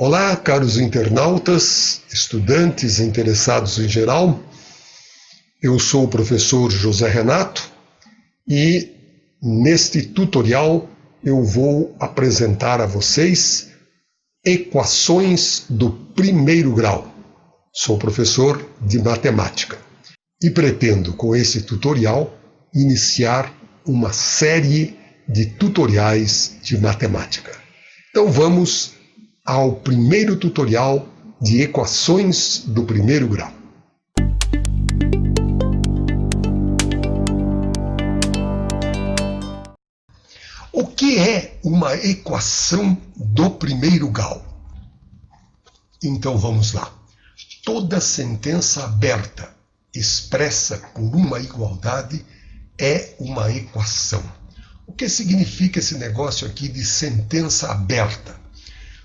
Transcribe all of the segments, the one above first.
Olá, caros internautas, estudantes interessados em geral. Eu sou o professor José Renato e neste tutorial eu vou apresentar a vocês equações do primeiro grau. Sou professor de matemática e pretendo, com esse tutorial, iniciar uma série de tutoriais de matemática. Então vamos ao primeiro tutorial de equações do primeiro grau. O que é uma equação do primeiro grau? Então vamos lá. Toda sentença aberta expressa por uma igualdade é uma equação. O que significa esse negócio aqui de sentença aberta?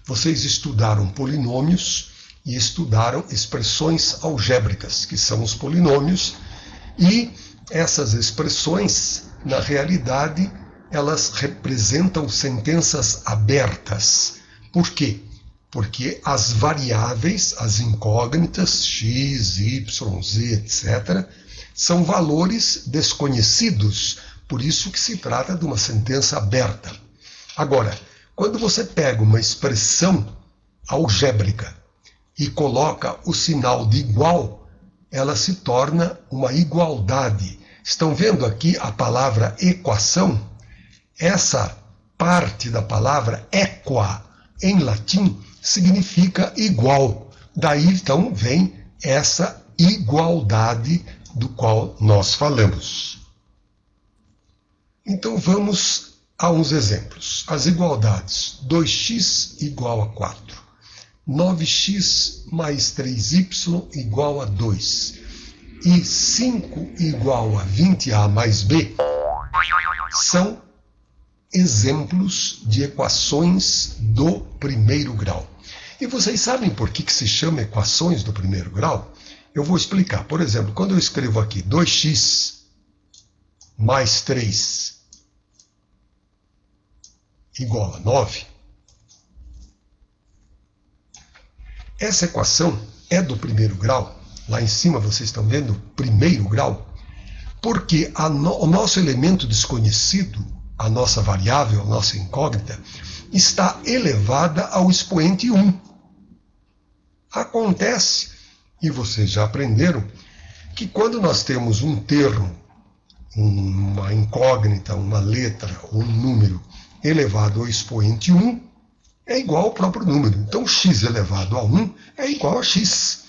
Vocês estudaram polinômios e estudaram expressões algébricas, que são os polinômios, e essas expressões, na realidade, elas representam sentenças abertas. Por quê? Porque as variáveis, as incógnitas, x, y, z, etc., são valores desconhecidos, por isso que se trata de uma sentença aberta. Agora, quando você pega uma expressão algébrica e coloca o sinal de igual, ela se torna uma igualdade. Estão vendo aqui a palavra equação? Essa parte da palavra equa, em latim, significa igual. Daí, então, vem essa igualdade do qual nós falamos. Então, vamos a uns exemplos. As igualdades: 2x igual a 4, 9x mais 3y igual a 2 e 5 igual a 20a mais b são exemplos de equações do primeiro grau. E vocês sabem por que se chama equações do primeiro grau? Eu vou explicar. Por exemplo, quando eu escrevo aqui 2x mais 3 igual a 9, essa equação é do primeiro grau. Lá em cima vocês estão vendo primeiro grau, porque o nosso elemento desconhecido, a nossa variável, a nossa incógnita, está elevada ao expoente 1. Acontece, e vocês já aprenderam, que quando nós temos um termo, uma incógnita, uma letra ou um número elevado ao expoente 1, é igual ao próprio número. Então, x elevado a 1 é igual a x.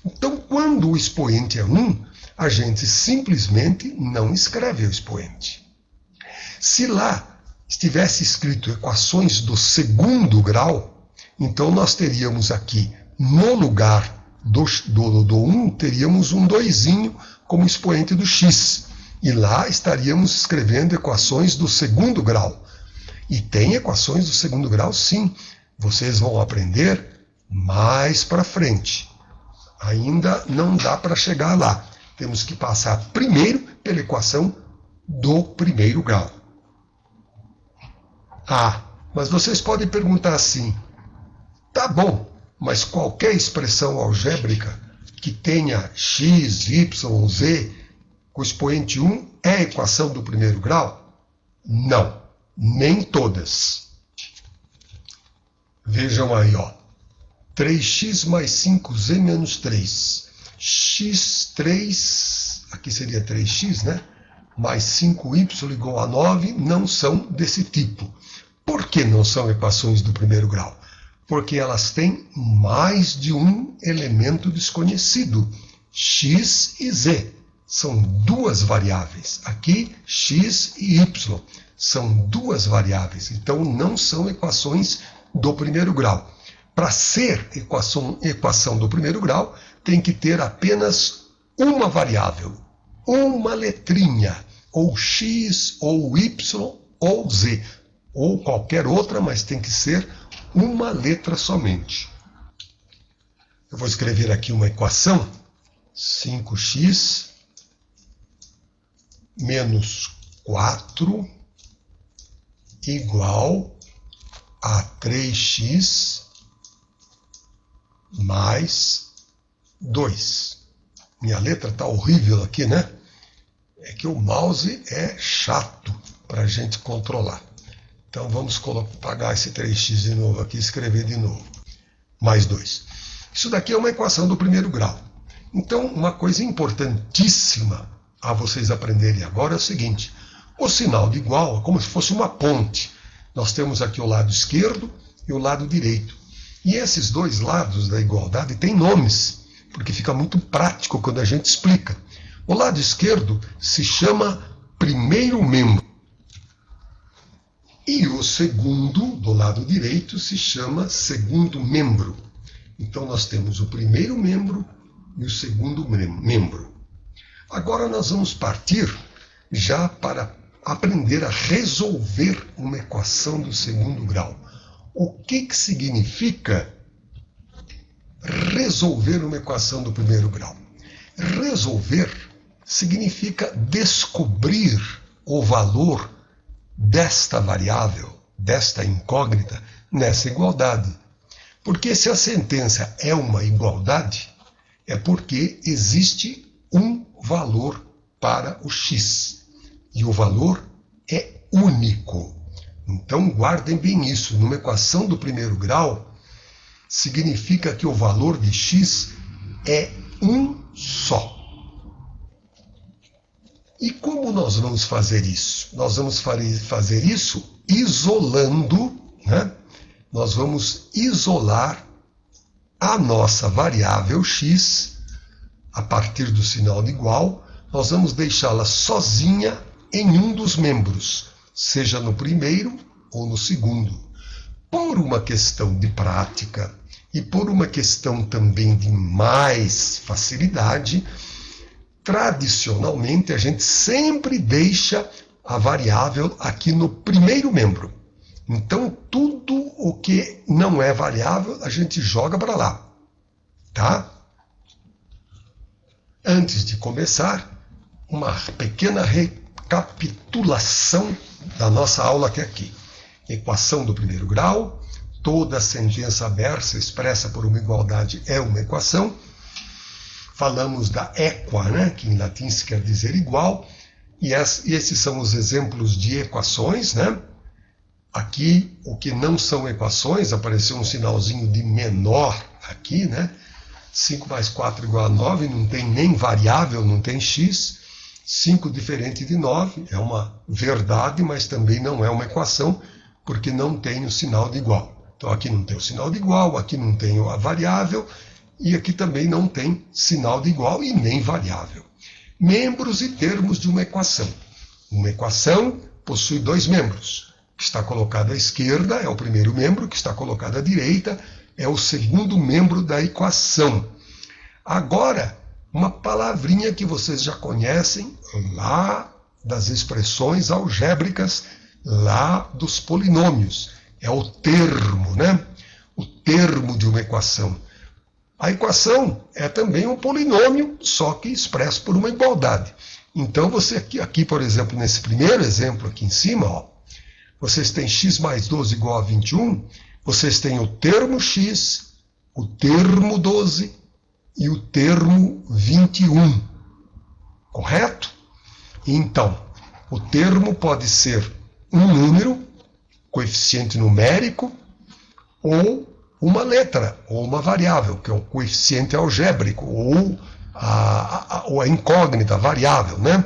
Então, quando o expoente é 1, a gente simplesmente não escreve o expoente. Se lá estivesse escrito equações do segundo grau, então nós teríamos aqui, no lugar do 1, teríamos um 2 como expoente do x. E lá estaríamos escrevendo equações do segundo grau. E tem equações do segundo grau, sim. Vocês vão aprender mais para frente. Ainda não dá para chegar lá. Temos que passar primeiro pela equação do primeiro grau. Ah, mas vocês podem perguntar assim: tá bom, mas qualquer expressão algébrica que tenha x, y, z com expoente 1 é equação do primeiro grau? Não, nem todas. Vejam aí, ó. 3x mais 5z menos 3. x3, aqui seria 3x, né? Mais 5y igual a 9 não são desse tipo. Por que não são equações do primeiro grau? Porque elas têm mais de um elemento desconhecido, x e z. São duas variáveis. Aqui, x e y. São duas variáveis. Então, não são equações do primeiro grau. Para ser equação do primeiro grau, tem que ter apenas uma variável, uma letrinha, ou x, ou y, ou z, ou qualquer outra, mas tem que ser uma letra somente. Eu vou escrever aqui uma equação: 5x menos 4 igual a 3x mais 2. Minha letra está horrível aqui, né? É que o mouse é chato para a gente controlar. Então vamos apagar esse 3x de novo aqui e escrever de novo. Mais 2. Isso daqui é uma equação do primeiro grau. Então, uma coisa importantíssima a vocês aprenderem agora é o seguinte. O sinal de igual é como se fosse uma ponte. Nós temos aqui o lado esquerdo e o lado direito. E esses dois lados da igualdade têm nomes, porque fica muito prático quando a gente explica. O lado esquerdo se chama primeiro membro. E o segundo, do lado direito, se chama segundo membro. Então nós temos o primeiro membro e o segundo membro. Agora nós vamos partir já para aprender a resolver uma equação do segundo grau. O que significa resolver uma equação do primeiro grau? Resolver significa descobrir o valor desta variável, desta incógnita, nessa igualdade. Porque se a sentença é uma igualdade, é porque existe um valor para o x. E o valor é único. Então guardem bem isso. Numa equação do primeiro grau, significa que o valor de x é um só. E como nós vamos fazer isso? Nós vamos fazer isso isolando, né? Nós vamos isolar a nossa variável x a partir do sinal de igual. Nós vamos deixá-la sozinha em um dos membros, seja no primeiro ou no segundo. Por uma questão de prática e por uma questão também de mais facilidade, tradicionalmente, a gente sempre deixa a variável aqui no primeiro membro. Então, tudo o que não é variável, a gente joga para lá. Tá? Antes de começar, uma pequena recapitulação da nossa aula que é aqui. Equação do primeiro grau, toda sentença aberta expressa por uma igualdade é uma equação. Falamos da equa, né, que em latim se quer dizer igual, e esses são os exemplos de equações, né? Aqui, o que não são equações, apareceu um sinalzinho de menor aqui, né? 5 mais 4 igual a 9, não tem nem variável, não tem x. 5 diferente de 9 é uma verdade, mas também não é uma equação, porque não tem o sinal de igual. Então aqui não tem o sinal de igual, aqui não tem a variável, e aqui também não tem sinal de igual e nem variável. Membros e termos de uma equação. Uma equação possui dois membros. O que está colocado à esquerda é o primeiro membro, o que está colocado à direita é o segundo membro da equação. Agora, uma palavrinha que vocês já conhecem lá das expressões algébricas, lá dos polinômios. É o termo, né? O termo de uma equação. A equação é também um polinômio, só que expresso por uma igualdade. Então, você aqui, por exemplo, nesse primeiro exemplo aqui em cima, ó, vocês têm x mais 12 igual a 21, vocês têm o termo x, o termo 12 e o termo 21. Correto? Então, o termo pode ser um número, coeficiente numérico, ou uma letra, ou uma variável, que é o coeficiente algébrico, ou a incógnita, a variável, né?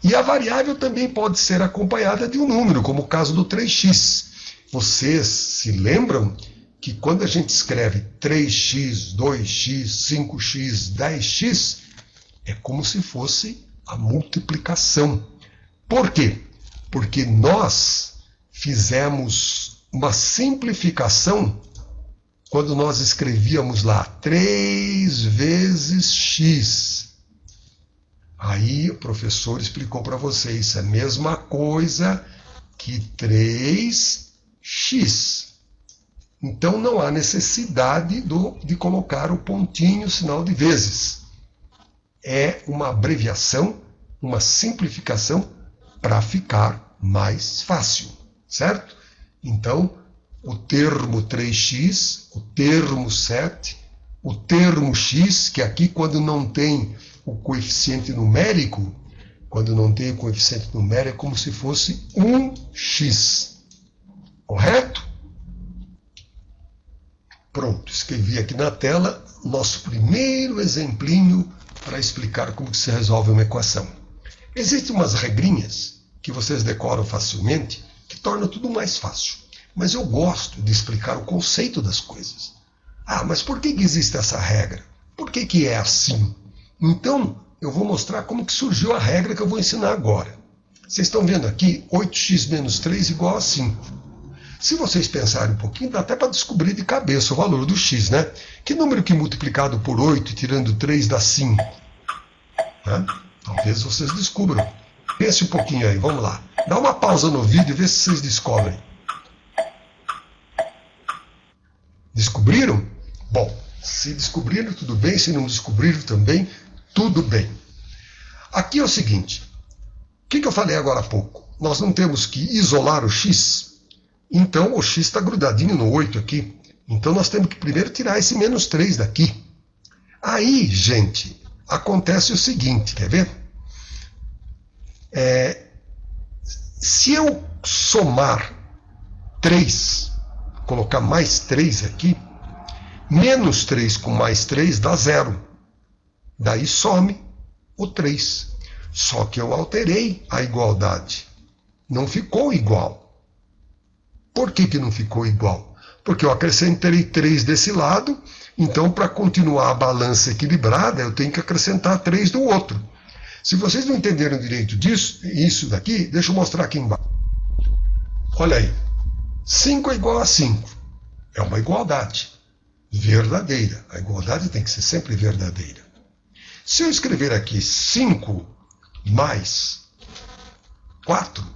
E a variável também pode ser acompanhada de um número, como o caso do 3x. Vocês se lembram que quando a gente escreve 3x, 2x, 5x, 10x, é como se fosse a multiplicação. Por quê? Porque nós fizemos uma simplificação quando nós escrevíamos lá 3 vezes x. Aí o professor explicou para vocês, é a mesma coisa que 3x. Então não há necessidade de colocar o pontinho, sinal de vezes. É uma abreviação, uma simplificação para ficar mais fácil, certo? Então, o termo 3x, o termo 7 o termo x, que aqui quando não tem o coeficiente numérico, é como se fosse 1x. Correto? Pronto, escrevi aqui na tela nosso primeiro exemplinho para explicar como se resolve uma equação. Existem umas regrinhas que vocês decoram facilmente, que tornam tudo mais fácil. Mas eu gosto de explicar o conceito das coisas. Mas por que existe essa regra? Por que é assim? Então, eu vou mostrar como que surgiu a regra que eu vou ensinar agora. Vocês estão vendo aqui, 8x menos 3 igual a 5. Se vocês pensarem um pouquinho, dá até para descobrir de cabeça o valor do x, né? Que número que multiplicado por 8 e tirando 3 dá 5? Né? Talvez vocês descubram. Pense um pouquinho aí, vamos lá. Dá uma pausa no vídeo e vê se vocês descobrem. Descobriram? Bom, se descobriram, tudo bem. Se não descobriram também, tudo bem. Aqui é o seguinte. O que eu falei agora há pouco? Nós não temos que isolar o x. Então, o x está grudadinho no 8 aqui. Então, nós temos que primeiro tirar esse menos 3 daqui. Aí, gente, acontece o seguinte, quer ver? Se eu somar 3, colocar mais 3 aqui, menos 3 com mais 3 dá 0. Daí some o 3. Só que eu alterei a igualdade. Não ficou igual. Por que não ficou igual? Porque eu acrescentei 3 desse lado, então para continuar a balança equilibrada, eu tenho que acrescentar 3 do outro. Se vocês não entenderam direito isso daqui, deixa eu mostrar aqui embaixo. Olha aí. 5 é igual a 5. É uma igualdade verdadeira. A igualdade tem que ser sempre verdadeira. Se eu escrever aqui 5 mais 4,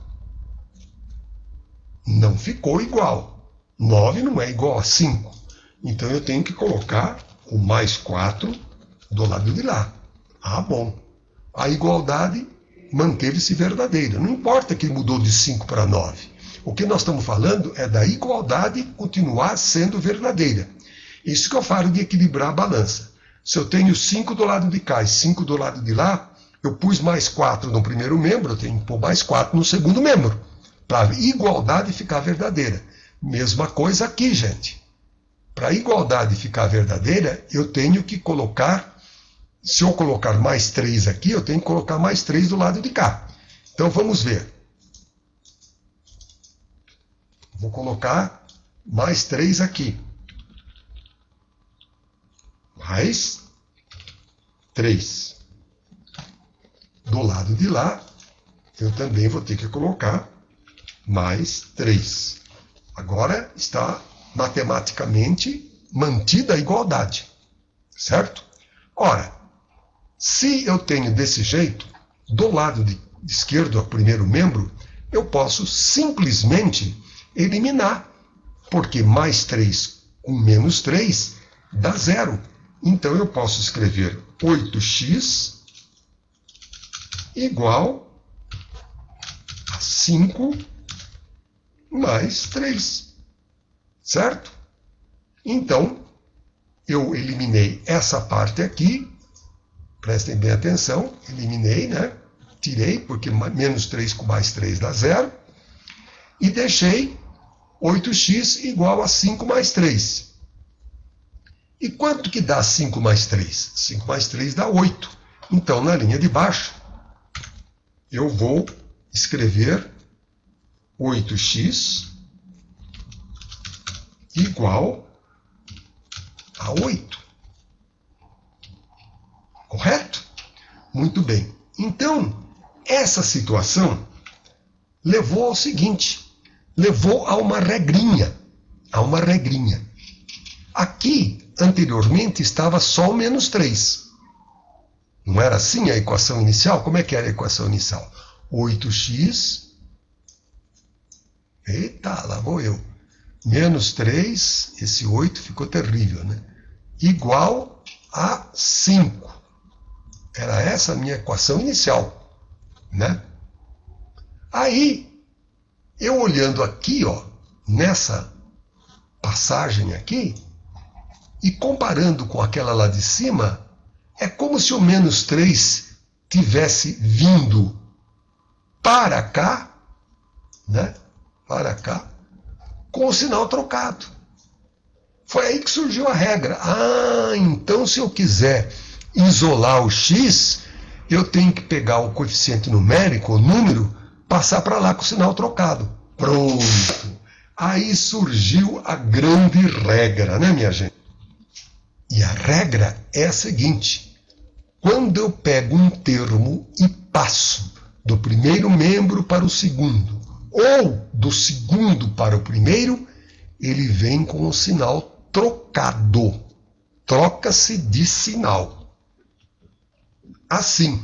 não ficou igual. 9 não é igual a 5. Então eu tenho que colocar o mais 4 do lado de lá. Bom. A igualdade manteve-se verdadeira. Não importa que mudou de 5 para 9. O que nós estamos falando é da igualdade continuar sendo verdadeira. Isso que eu falo de equilibrar a balança. Se eu tenho 5 do lado de cá e 5 do lado de lá, eu pus mais 4 no primeiro membro, eu tenho que pôr mais 4 no segundo membro, para a igualdade ficar verdadeira. Mesma coisa aqui, gente. Para a igualdade ficar verdadeira, eu tenho que colocar, se eu colocar mais 3 aqui, eu tenho que colocar mais 3 do lado de cá. Então vamos ver. Vou colocar mais 3 aqui. Mais 3. Do lado de lá, eu também vou ter que colocar mais 3. Agora está matematicamente mantida a igualdade. Certo? Ora, se eu tenho desse jeito, do lado esquerdo, o primeiro membro, eu posso simplesmente eliminar, porque mais 3 com menos 3 dá 0. Então eu posso escrever 8x igual a 5 mais 3. Certo? Então, eu eliminei essa parte aqui. Prestem bem atenção. Eliminei, né? Tirei, porque menos 3 com mais 3 dá 0. E deixei 8x igual a 5 mais 3. E quanto que dá 5 mais 3? 5 mais 3 dá 8. Então, na linha de baixo, eu vou escrever 8x igual a 8. Correto? Muito bem. Então, essa situação levou ao seguinte, levou a uma regrinha. Aqui, anteriormente, estava só o menos 3. Não era assim a equação inicial? Como é que era a equação inicial? 8x, eita, lá vou eu, menos 3, esse 8 ficou terrível, né? Igual a 5. Era essa a minha equação inicial, né? Aí, eu olhando aqui, ó, nessa passagem aqui, E comparando com aquela lá de cima, é como se o menos 3 tivesse vindo para cá, né? Para cá, com o sinal trocado. Foi aí que surgiu a regra. Ah, então se eu quiser isolar o x, eu tenho que pegar o coeficiente numérico, o número, passar para lá com o sinal trocado. Pronto. Aí surgiu a grande regra, né, minha gente? E a regra é a seguinte: quando eu pego um termo e passo do primeiro membro para o segundo, ou do segundo para o primeiro, ele vem com o sinal trocado. Troca-se de sinal. Assim,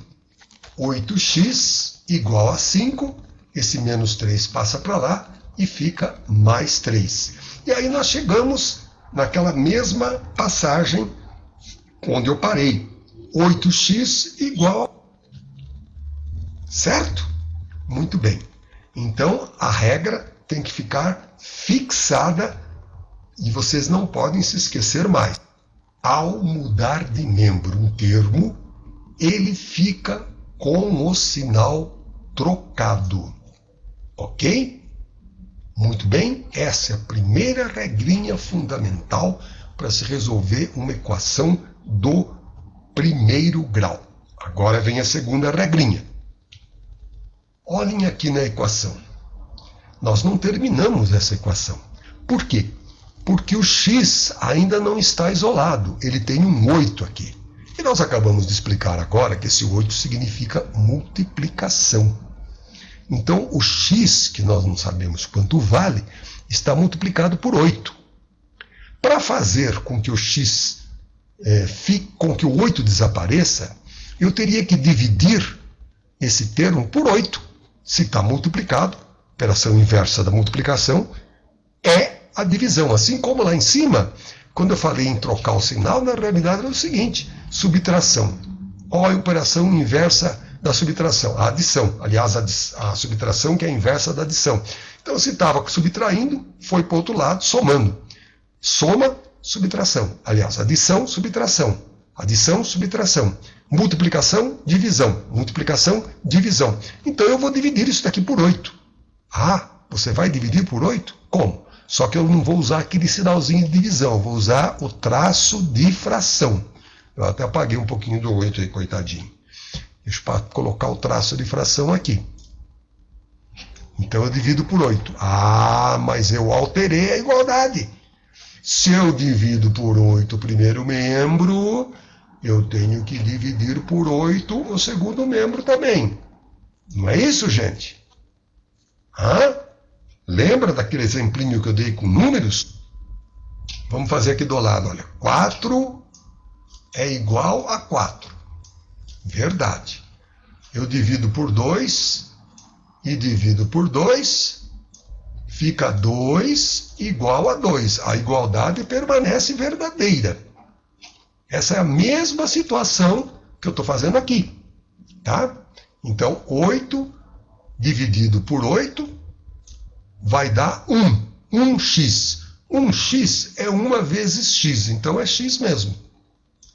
8x igual a 5, esse menos 3 passa para lá e fica mais 3. E aí nós chegamos naquela mesma passagem onde eu parei. 8x igual, certo? Muito bem. Então, a regra tem que ficar fixada e vocês não podem se esquecer mais. Ao mudar de membro um termo, ele fica com o sinal trocado. Ok? Muito bem, essa é a primeira regrinha fundamental para se resolver uma equação do primeiro grau. Agora vem a segunda regrinha. Olhem aqui na equação. Nós não terminamos essa equação. Por quê? Porque o x ainda não está isolado. Ele tem um 8 aqui. E nós acabamos de explicar agora que esse 8 significa multiplicação. Então, o x, que nós não sabemos quanto vale, está multiplicado por 8. Para fazer com que o x, com que o 8 desapareça, eu teria que dividir esse termo por 8. Se está multiplicado, operação inversa da multiplicação é a divisão. Assim como lá em cima, quando eu falei em trocar o sinal, na realidade era o seguinte: subtração. Olha a operação inversa da subtração, a adição. Aliás, a subtração que é a inversa da adição. Então, se estava subtraindo, foi para o outro lado, somando. Soma, subtração. Aliás, adição, subtração. Adição, subtração. Multiplicação, divisão. Multiplicação, divisão. Então, eu vou dividir isso daqui por 8. Ah, você vai dividir por 8? Como? Só que eu não vou usar aquele sinalzinho de divisão, eu vou usar o traço de fração. Eu até apaguei um pouquinho do 8 aí, coitadinho. Deixa eu colocar o traço de fração aqui. Então eu divido por 8. Ah, mas eu alterei a igualdade. Se eu divido por 8 o primeiro membro, eu tenho que dividir por 8 o segundo membro também. Não é isso, gente? Hã? Lembra daquele exemplinho que eu dei com números? Vamos fazer aqui do lado, olha. 4 é igual a 4. Verdade. Eu divido por 2 e divido por 2, fica 2 igual a 2. A igualdade permanece verdadeira. Essa é a mesma situação que eu estou fazendo aqui. Tá? Então, 8 dividido por 8 vai dar 1. 1x. 1x é 1 vezes x, então é x mesmo.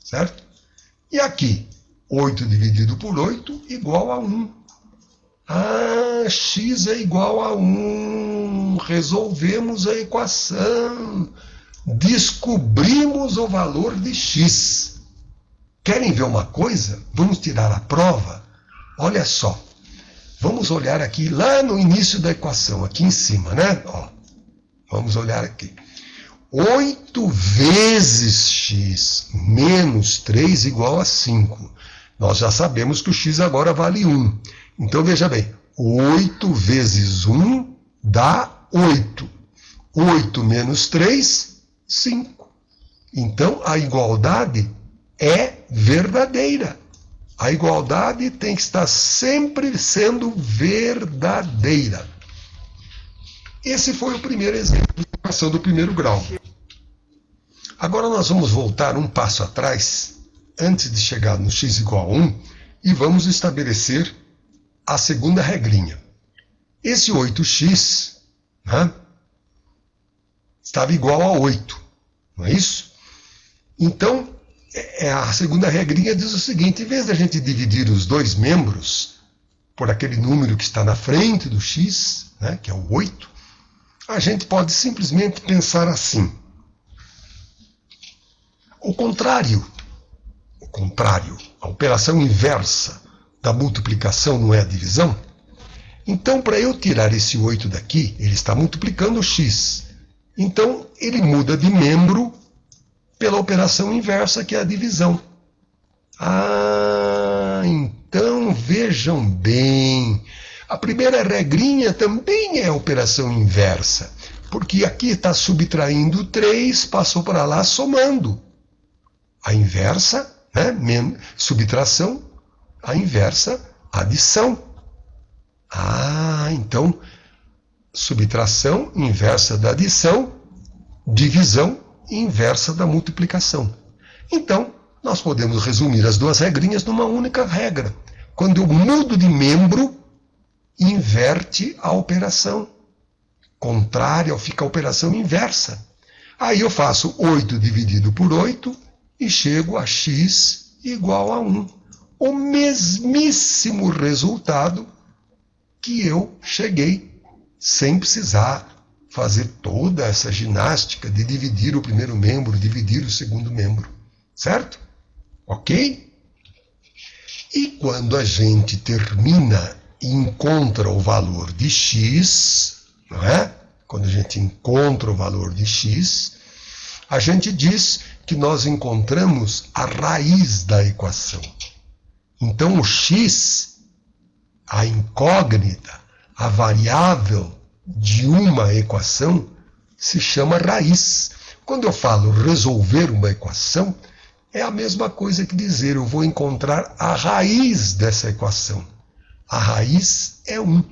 Certo? E aqui, 8 dividido por 8 igual a 1. Ah, x é igual a 1. Resolvemos a equação. Descobrimos o valor de x. Querem ver uma coisa? Vamos tirar a prova? Olha só. Vamos olhar aqui lá no início da equação, aqui em cima, né? Ó, vamos olhar aqui. 8 vezes x menos 3 igual a 5. Nós já sabemos que o x agora vale 1. Então, veja bem, 8 vezes 1 dá 8. 8 menos 3, 5. Então, a igualdade é verdadeira. A igualdade tem que estar sempre sendo verdadeira. Esse foi o primeiro exemplo de equação do primeiro grau. Agora nós vamos voltar um passo atrás, antes de chegar no x igual a 1, e vamos estabelecer a segunda regrinha. Esse 8x, né, estava igual a 8, não é isso? Então, a segunda regrinha diz o seguinte: em vez da gente dividir os dois membros por aquele número que está na frente do x, né, que é o 8, a gente pode simplesmente pensar assim. O contrário, a operação inversa da multiplicação não é a divisão? Então, para eu tirar esse 8 daqui, ele está multiplicando o x. Então, ele muda de membro pela operação inversa, que é a divisão. Então vejam bem. A primeira regrinha também é a operação inversa, porque aqui está subtraindo 3, passou para lá somando. A inversa, né? Subtração, a inversa, adição. Então, subtração, inversa da adição, divisão, inversa da multiplicação. Então, nós podemos resumir as duas regrinhas numa única regra. Quando eu mudo de membro, inverte a operação. Contrária, fica a operação inversa. Aí eu faço 8 dividido por 8 e chego a x igual a 1. O mesmíssimo resultado que eu cheguei, sem precisar fazer toda essa ginástica de dividir o primeiro membro, dividir o segundo membro. Certo? Ok? E quando a gente termina e encontra o valor de x, não é? Quando a gente encontra o valor de x, a gente diz que nós encontramos a raiz da equação. Então o x, a incógnita, a variável de uma equação, se chama raiz. Quando eu falo resolver uma equação, é a mesma coisa que dizer eu vou encontrar a raiz dessa equação. A raiz é 1.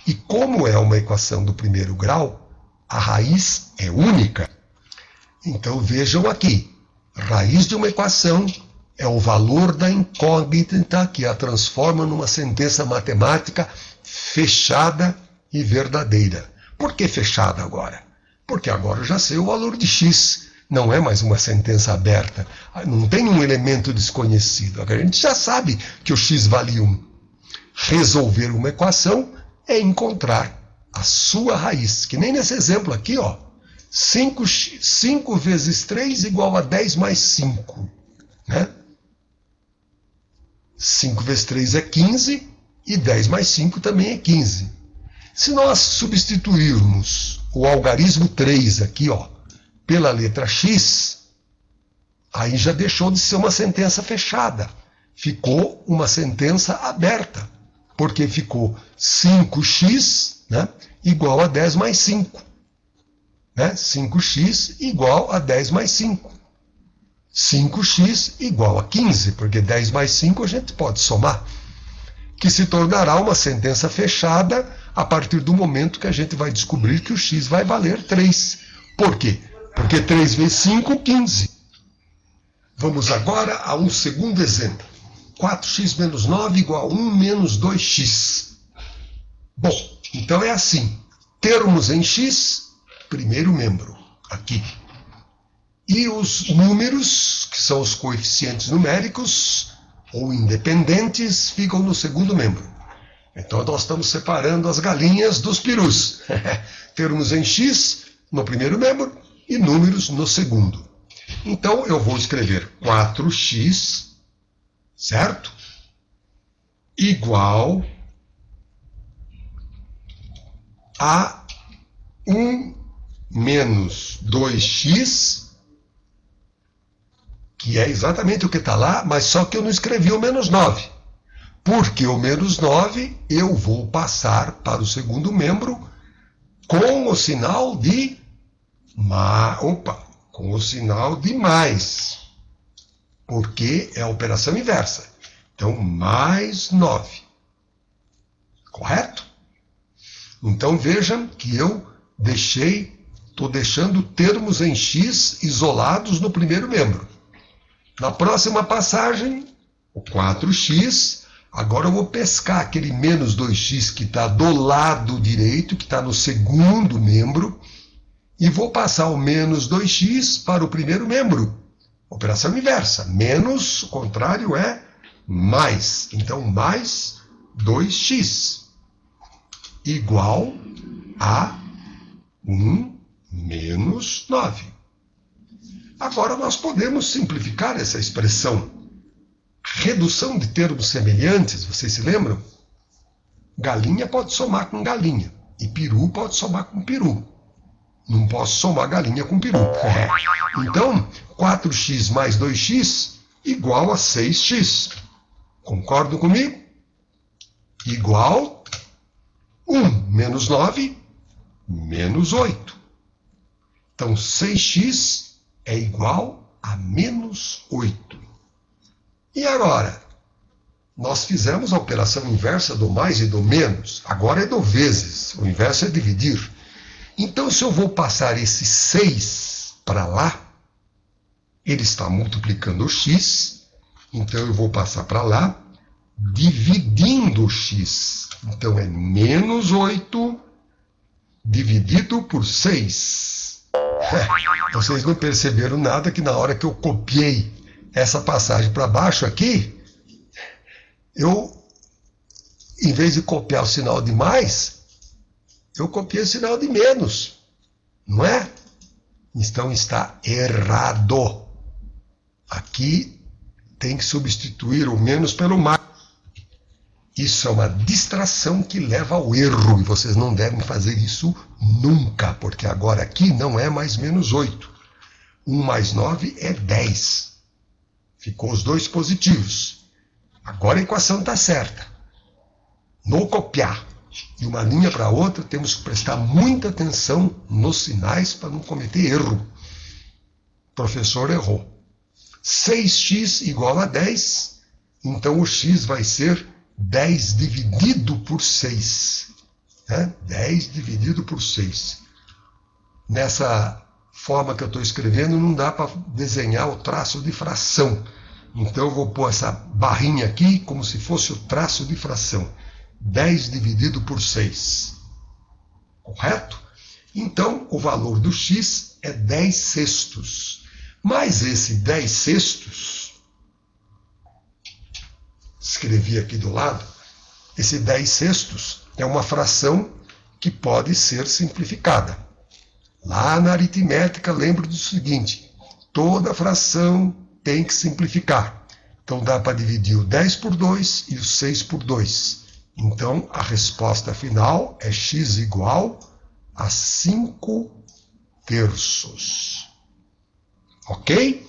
E como é uma equação do primeiro grau, a raiz é única. Então vejam aqui, raiz de uma equação é o valor da incógnita que a transforma numa sentença matemática fechada e verdadeira. Por que fechada agora? Porque agora eu já sei o valor de x. Não é mais uma sentença aberta. Não tem um elemento desconhecido. A gente já sabe que o x vale 1. Resolver uma equação é encontrar a sua raiz. Que nem nesse exemplo aqui, ó. 5 vezes 3 igual a 10 mais 5. Né? 5 vezes 3 é 15 e 10 mais 5 também é 15. Se nós substituirmos o algarismo 3 aqui, ó, pela letra x, aí já deixou de ser uma sentença fechada. Ficou uma sentença aberta, porque ficou 5x, né, igual a 10 mais 5. Né? 5x igual a 10 mais 5. 5x igual a 15, porque 10 mais 5 a gente pode somar, que se tornará uma sentença fechada a partir do momento que a gente vai descobrir que o x vai valer 3. Por quê? Porque 3 vezes 5, 15. Vamos agora a um segundo exemplo. 4x menos 9 igual a 1 menos 2x. Bom, então é assim. Termos em x, primeiro membro, aqui. E os números, que são os coeficientes numéricos, ou independentes, ficam no segundo membro. Então nós estamos separando as galinhas dos perus. Termos em x no primeiro membro e números no segundo. Então eu vou escrever 4x, certo? Igual a 1 menos 2x, que é exatamente o que está lá, mas só que eu não escrevi o menos 9. Porque o menos 9 eu vou passar para o segundo membro com o sinal de com o sinal de mais. Porque é a operação inversa. Então, mais 9. Correto? Então, vejam que eu estou deixando termos em x isolados no primeiro membro. Na próxima passagem, o 4x, agora eu vou pescar aquele menos 2x que está do lado direito, que está no segundo membro, e vou passar o menos 2x para o primeiro membro. Operação inversa. Menos, o contrário é mais. Então, mais 2x igual a 1 menos 9. Agora nós podemos simplificar essa expressão. Redução de termos semelhantes, vocês se lembram? Galinha pode somar com galinha e peru pode somar com peru. Não posso somar galinha com peru. Então, 4x mais 2x igual a 6x. Concordam comigo? Igual 1 menos 9 menos 8. Então, 6x é igual a menos 8. E agora? Nós fizemos a operação inversa do mais e do menos. Agora é do vezes. O inverso é dividir. Então, se eu vou passar esse 6 para lá, ele está multiplicando o x. Então, eu vou passar para lá, dividindo o x. Então, é menos 8 dividido por 6. Vocês não perceberam nada que na hora que eu copiei essa passagem para baixo aqui, eu, em vez de copiar o sinal de mais, eu copiei o sinal de menos. Não é? Então está errado. Aqui tem que substituir o menos pelo mais. Isso é uma distração que leva ao erro, e vocês não devem fazer isso nunca, porque agora aqui não é mais menos 8. 1 mais 9 é 10. Ficou os dois positivos. Agora a equação está certa. No copiar de uma linha para outra, temos que prestar muita atenção nos sinais para não cometer erro. O professor errou. 6x igual a 10, então o x vai ser 10 dividido por 6. 10 dividido por 6. Nessa forma que eu estou escrevendo, não dá para desenhar o traço de fração. Então eu vou pôr essa barrinha aqui como se fosse o traço de fração. 10 dividido por 6. Correto? Então o valor do x é 10 sextos. Mas esse 10 sextos, escrevi aqui do lado, esse 10 sextos é uma fração que pode ser simplificada. Lá na aritmética, lembro do seguinte: toda fração tem que simplificar. Então dá para dividir o 10 por 2 e o 6 por 2. Então a resposta final é x igual a 5 terços. Ok?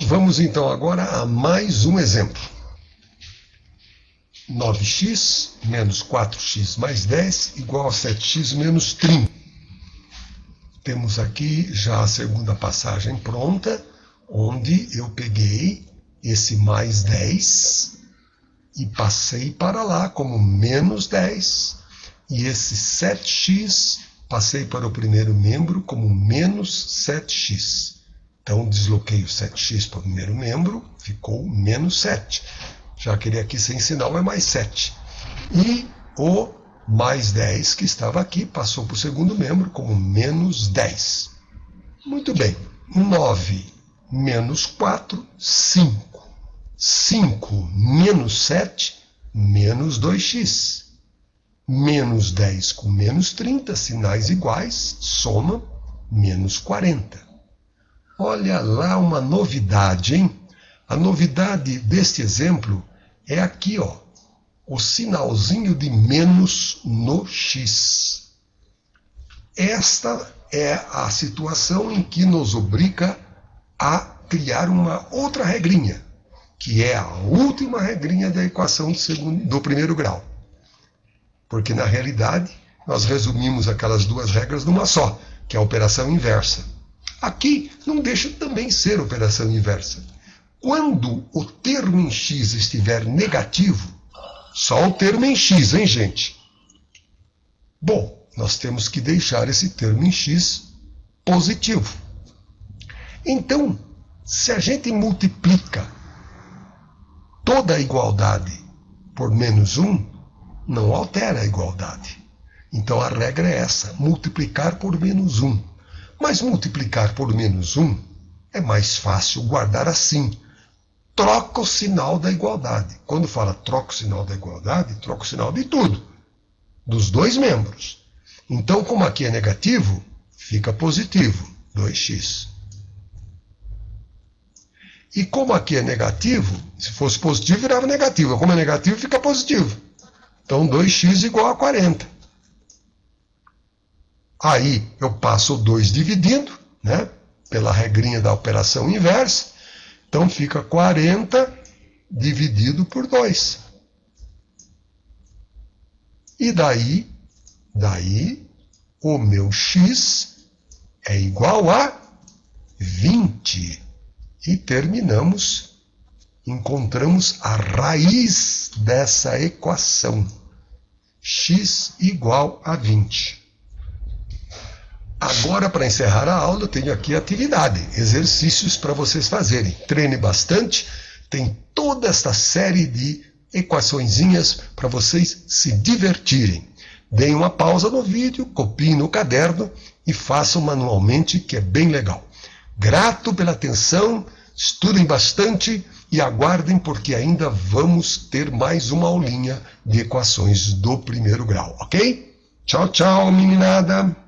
Vamos então agora a mais um exemplo. 9x menos 4x mais 10 igual a 7x menos 30. Temos aqui já a segunda passagem pronta, onde eu peguei esse mais 10 e passei para lá como menos 10. E esse 7x passei para o primeiro membro como menos 7x. Então, desloquei o 7x para o primeiro membro, ficou menos 7. Já que ele aqui sem sinal é mais 7. E o mais 10 que estava aqui passou para o segundo membro como menos 10. Muito bem. 9 menos 4, 5. 5 menos 7, menos 2x. Menos 10 com menos 30, sinais iguais, soma menos 40. Olha lá uma novidade, hein? A novidade deste exemplo é aqui, ó, o sinalzinho de menos no x. Esta é a situação em que nos obriga a criar uma outra regrinha, que é a última regrinha da equação do primeiro grau. Porque, na realidade, nós resumimos aquelas duas regras numa só, que é a operação inversa. Aqui não deixa também ser operação inversa. Quando o termo em x estiver negativo, só o termo em x, hein, gente? Bom, nós temos que deixar esse termo em x positivo. Então, se a gente multiplica toda a igualdade por menos 1, não altera a igualdade. Então a regra é essa, multiplicar por menos 1. Mas multiplicar por menos 1 é mais fácil guardar assim. Troca o sinal da igualdade. Quando fala troca o sinal da igualdade, troca o sinal de tudo, dos dois membros. Então, como aqui é negativo, fica positivo, 2x. E como aqui é negativo, se fosse positivo, virava negativo. Como é negativo, fica positivo. Então, 2x igual a 40. Aí, eu passo o 2 dividindo, né, pela regrinha da operação inversa. Então, fica 40 dividido por 2. E daí, o meu x é igual a 20. E terminamos, encontramos a raiz dessa equação. X igual a 20. Agora, para encerrar a aula, eu tenho aqui a atividade, exercícios para vocês fazerem. Treine bastante, tem toda esta série de equaçõezinhas para vocês se divertirem. Deem uma pausa no vídeo, copiem no caderno e façam manualmente, que é bem legal. Grato pela atenção, estudem bastante e aguardem, porque ainda vamos ter mais uma aulinha de equações do primeiro grau, ok? Tchau, tchau, meninada!